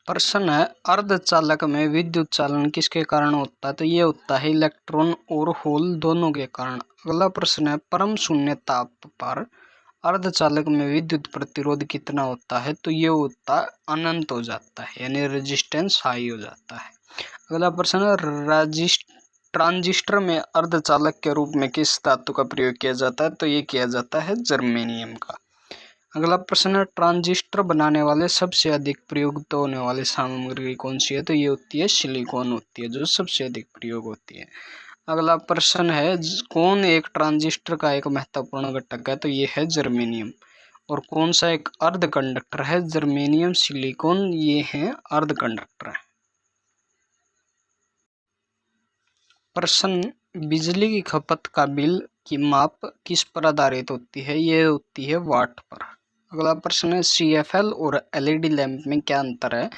प्रश्न है, अर्धचालक में विद्युत चालन किसके कारण होता है? तो ये होता है इलेक्ट्रॉन और होल दोनों के कारण। अगला प्रश्न है, परम शून्य ताप पर अर्धचालक में विद्युत प्रतिरोध कितना होता है? तो ये होता है अनंत हो जाता है, यानी रेजिस्टेंस हाई हो जाता है। अगला प्रश्न है, ट्रांजिस्टर में अर्धचालक के रूप में किस धातु का प्रयोग किया जाता है? तो ये किया जाता है जर्मेनियम का। अगला प्रश्न है, ट्रांजिस्टर बनाने वाले सबसे अधिक प्रयुक्त होने वाली सामग्री कौन सी है? तो ये होती है सिलिकॉन होती है, जो सबसे अधिक प्रयोग होती है। अगला प्रश्न है, कौन एक ट्रांजिस्टर का एक महत्वपूर्ण घटक है? तो ये है जर्मेनियम। और कौन सा एक अर्ध कंडक्टर है? जर्मेनियम, सिलिकॉन, ये हैं अर्ध कंडक्टर है। प्रश्न, बिजली की खपत का बिल की माप किस पर आधारित होती है? ये होती है वाट पर। अगला प्रश्न है, CFL और LED लैंप में क्या अंतर है?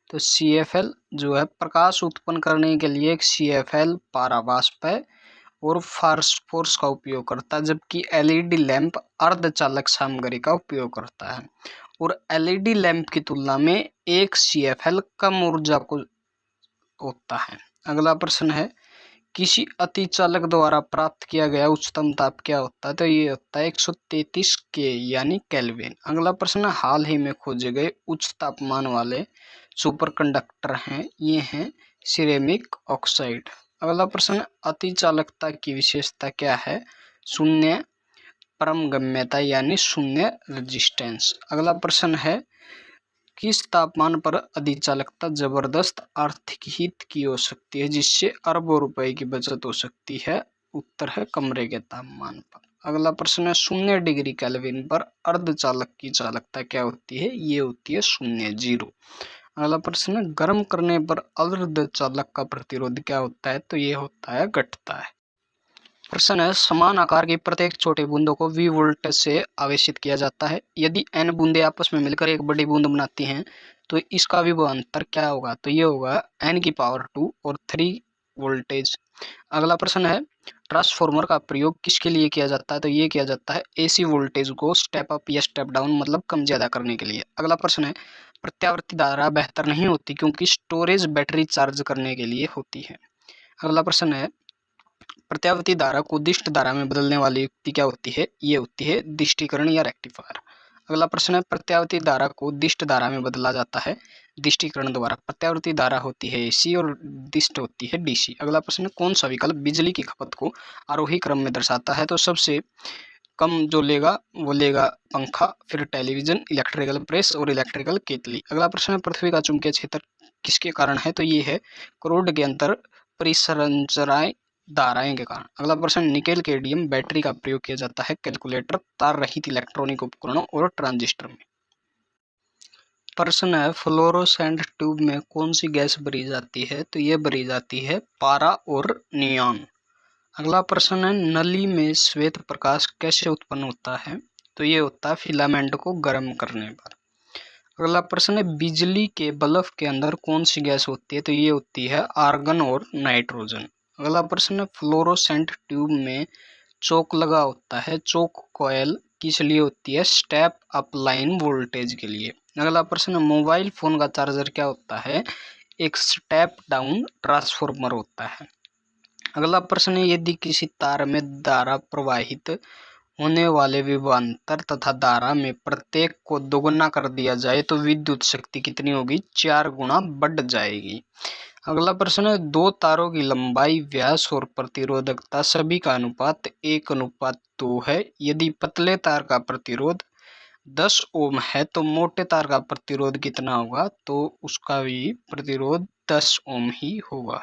तो CFL जो है प्रकाश उत्पन्न करने के लिए एक CFL परावाष्प है और फास्फोरस का उपयोग करता है, जबकि LED लैंप अर्धचालक सामग्री का उपयोग करता है। और LED लैंप की तुलना में एक CFL कम ऊर्जा को होता है। अगला प्रश्न है, किसी अतिचालक द्वारा प्राप्त किया गया उच्चतम ताप क्या होता है? तो ये होता है 133 के यानी केल्विन। अगला प्रश्न, हाल ही में खोजे गए उच्च तापमान वाले सुपरकंडक्टर हैं, ये हैं सिरेमिक ऑक्साइड। अगला प्रश्न, अतिचालकता की विशेषता क्या है? शून्य परमगम्यता यानी शून्य रेजिस्टेंस। अगला प्रश्न है, किस तापमान पर अतिचालकता जबरदस्त आर्थिक हित की हो सकती है, जिससे अरबों रुपए की बचत हो सकती है? उत्तर है कमरे के तापमान पर। अगला प्रश्न है, 0 डिग्री केल्विन पर अर्धचालक की चालकता क्या होती है? ये होती है 0 अगला प्रश्न है, गर्म करने पर अर्धचालक का प्रतिरोध क्या होता है? तो ये होता है घटता है। प्रश्न है, समान आकार की प्रत्येक छोटी बूंदों को V वोल्टेज से आवेशित किया जाता है। यदि n बूंदें आपस में मिलकर एक बड़ी बूंद बनाती हैं तो इसका विभवांतर क्या होगा? तो ये होगा n⁻2 और 3 वोल्टेज। अगला प्रश्न है, ट्रांसफार्मर का प्रयोग किसके लिए किया जाता है? तो ये किया जाता है AC वोल्टेज को स्टेप अप या स्टेप डाउन मतलब कम ज्यादा करने के लिए। अगला प्रश्न है, प्रत्यावर्ती धारा बेहतर नहीं होती क्योंकि स्टोरेज बैटरी चार्ज करने के लिए होती है। अगला प्रश्न है, प्रत्यावर्ती धारा को दिष्ट धारा में बदलने वाली युक्ति क्या होती है? ये होती है दिष्टीकरण या रेक्टिफायर। अगला प्रश्न है, प्रत्यावर्ती धारा को दिष्ट धारा में बदला जाता है दिष्टीकरण द्वारा। प्रत्यावर्ती धारा होती है AC और दिष्ट होती है DC। अगला प्रश्न है, कौन सा विकल्प बिजली की खपत को आरोही क्रम में दर्शाता है? तो सबसे कम जो लेगा वो लेगा पंखा, फिर टेलीविजन, इलेक्ट्रिकल प्रेस और इलेक्ट्रिकल केतली। अगला प्रश्न है, पृथ्वी का चुंबकीय क्षेत्र किसके कारण है? तो ये है करोड़ के अंतर परिसंचराएं धाराएं के कारण। अगला प्रश्न, निकेल केडमियम बैटरी का प्रयोग किया जाता है कैलकुलेटर, तार रहित इलेक्ट्रॉनिक उपकरणों और ट्रांजिस्टर में। प्रश्न है, फ्लोरोसेंट ट्यूब में कौन सी गैस भरी जाती है? तो ये भरी जाती है पारा और नियॉन। अगला प्रश्न है, नली में श्वेत प्रकाश कैसे उत्पन्न होता है? तो ये होता है फिलामेंट को गर्म करने पर। अगला प्रश्न है, बिजली के बल्ब के अंदर कौन सी गैस होती है? तो ये होती है आर्गन और नाइट्रोजन। अगला प्रश्न है, फ्लोरोसेंट ट्यूब में चोक लगा होता है, चोक कॉयल किस लिए होती है? स्टेप अप लाइन वोल्टेज के लिए। अगला प्रश्न, मोबाइल फोन का चार्जर क्या होता है? एक स्टेप डाउन ट्रांसफार्मर होता है। अगला प्रश्न है, यदि किसी तार में धारा प्रवाहित होने वाले विभवांतर तथा धारा में प्रत्येक को दोगुना कर दिया जाए तो विद्युत शक्ति कितनी होगी? 4 गुना बढ़ जाएगी। अगला प्रश्न है, दो तारों की लंबाई, व्यास और प्रतिरोधकता सभी का अनुपात 1:2 है। यदि पतले तार का प्रतिरोध 10 ओम है तो मोटे तार का प्रतिरोध कितना होगा? तो उसका भी प्रतिरोध 10 ओम ही होगा।